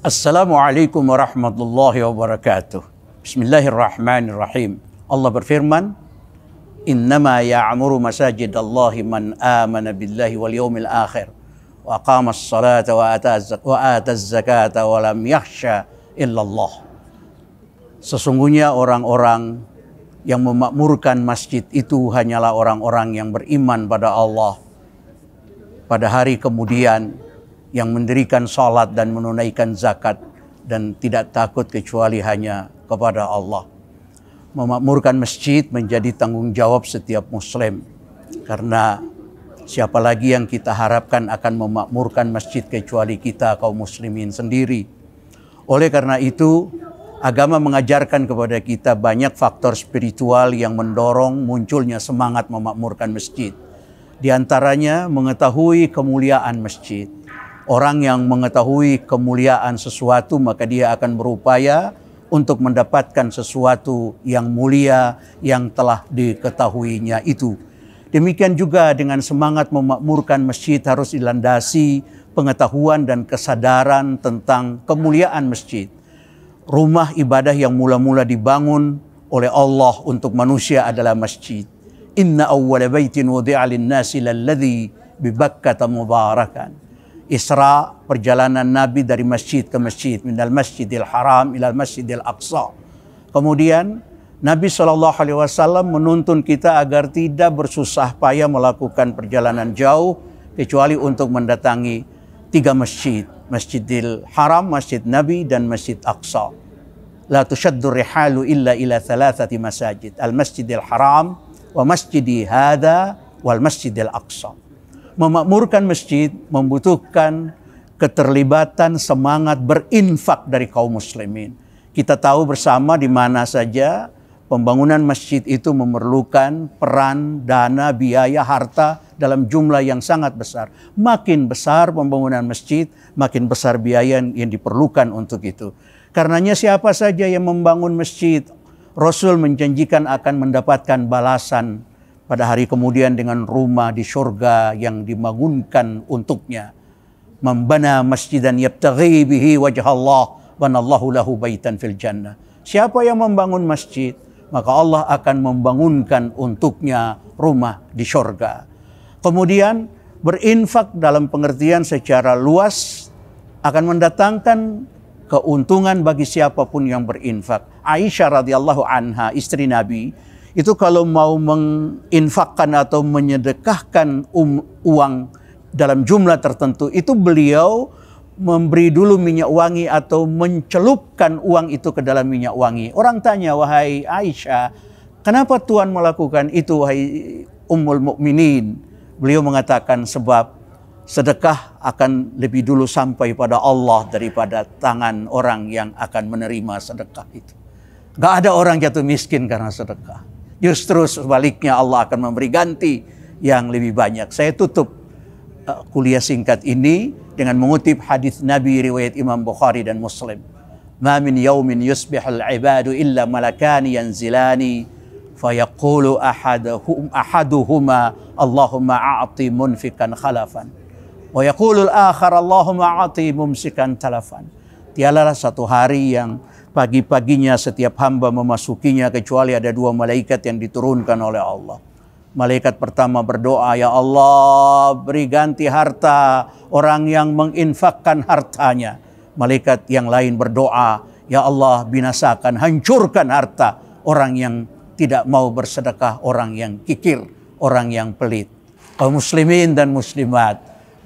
Assalamualaikum warahmatullahi wabarakatuh. Bismillahirrahmanirrahim. Allah berfirman, Innama ya'muru masajidallahi man amana billahi wal yawmil akhir wa aqamas salata wa ataz zakata wa lam yakhsha illallah. Sesungguhnya orang-orang yang memakmurkan masjid itu hanyalah orang-orang yang beriman pada Allah pada hari kemudian, yang mendirikan salat dan menunaikan zakat dan tidak takut kecuali hanya kepada Allah. Memakmurkan masjid menjadi tanggung jawab setiap muslim, karena siapa lagi yang kita harapkan akan memakmurkan masjid kecuali kita kaum muslimin sendiri. Oleh karena itu, agama mengajarkan kepada kita banyak faktor spiritual yang mendorong munculnya semangat memakmurkan masjid. Di antaranya mengetahui kemuliaan masjid. Orang yang mengetahui kemuliaan sesuatu, maka dia akan berupaya untuk mendapatkan sesuatu yang mulia yang telah diketahuinya itu. Demikian juga dengan semangat memakmurkan masjid harus dilandasi pengetahuan dan kesadaran tentang kemuliaan masjid. Rumah ibadah yang mula-mula dibangun oleh Allah untuk manusia adalah masjid. Inna awwala baitin wudi'a lin-nasi lalladzi bi Bakkah mubarakan. Isra, perjalanan Nabi dari masjid ke masjid, minal masjidil haram ilal masjidil aqsa. Kemudian Nabi SAW menuntun kita agar tidak bersusah payah melakukan perjalanan jauh kecuali untuk mendatangi 3 masjid, Masjidil Haram, Masjid Nabi, dan Masjid Aqsa. La tushaddu rihalu illa ila 3 masajid, al-Masjidil Haram, wa masjidi hadha, wal Masjidil Aqsa. Memakmurkan masjid membutuhkan keterlibatan semangat berinfak dari kaum muslimin. Kita tahu bersama di mana saja pembangunan masjid itu memerlukan peran, dana, biaya, harta dalam jumlah yang sangat besar. Makin besar pembangunan masjid, makin besar biaya yang diperlukan untuk itu. Karenanya siapa saja yang membangun masjid, Rasul menjanjikan akan mendapatkan balasan pada hari kemudian dengan rumah di surga yang dibangunkan untuknya. Membana masjidan yabtaghi bihi wajah Allah, banallahu lahu baitan fil jannah. Siapa yang membangun masjid, maka Allah akan membangunkan untuknya rumah di surga. Kemudian berinfak dalam pengertian secara luas akan mendatangkan keuntungan bagi siapapun yang berinfak. Aisyah radhiyallahu anha, istri Nabi, itu kalau mau menginfakkan atau menyedekahkan uang dalam jumlah tertentu, itu beliau memberi dulu minyak wangi atau mencelupkan uang itu ke dalam minyak wangi. Orang tanya, wahai Aisyah, kenapa Tuhan melakukan itu, wahai Ummul Mukminin? Beliau mengatakan, sebab sedekah akan lebih dulu sampai pada Allah daripada tangan orang yang akan menerima sedekah itu. Gak ada orang jatuh miskin karena sedekah. Justru sebaliknya Allah akan memberi ganti yang lebih banyak. Saya tutup kuliah singkat ini dengan mengutip hadis Nabi riwayat Imam Bukhari dan Muslim. Ma min yaumin yusbihul ibadu illa malakani yanzilani fayaqulu ahaduhuma Allahumma a'ti munfikan khalafan wa yaqulu al-akhar Allahumma a'ti mumsikan talafan. Tiadalah satu hari yang pagi-paginya setiap hamba memasukinya kecuali ada 2 malaikat yang diturunkan oleh Allah. Malaikat pertama berdoa, ya Allah beri ganti harta orang yang menginfakkan hartanya. Malaikat yang lain berdoa, ya Allah binasakan, hancurkan harta orang yang tidak mau bersedekah, orang yang kikir, orang yang pelit. Kaum muslimin dan muslimat,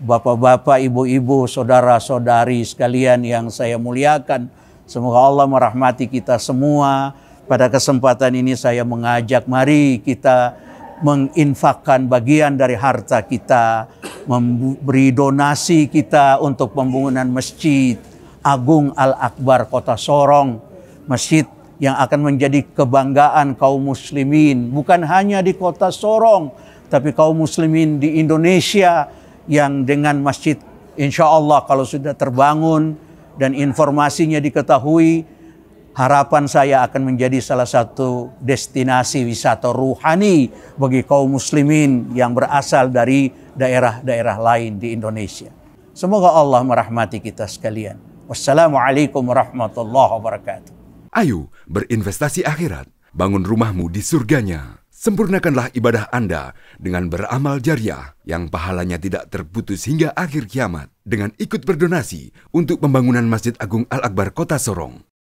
bapak-bapak, ibu-ibu, saudara-saudari sekalian yang saya muliakan, semoga Allah merahmati kita semua. Pada kesempatan ini saya mengajak, mari kita menginfakkan bagian dari harta kita, memberi donasi kita untuk pembangunan Masjid Agung Al-Akbar Kota Sorong. Masjid yang akan menjadi kebanggaan kaum muslimin, bukan hanya di Kota Sorong, tapi kaum muslimin di Indonesia, yang dengan masjid insya Allah kalau sudah terbangun dan informasinya diketahui, harapan saya akan menjadi salah satu destinasi wisata ruhani bagi kaum muslimin yang berasal dari daerah-daerah lain di Indonesia. Semoga Allah merahmati kita sekalian. Wassalamualaikum warahmatullahi wabarakatuh. Ayo berinvestasi akhirat, bangun rumahmu di surganya. Sempurnakanlah ibadah Anda dengan beramal jariah yang pahalanya tidak terputus hingga akhir kiamat dengan ikut berdonasi untuk pembangunan Masjid Agung Al-Akbar Kota Sorong.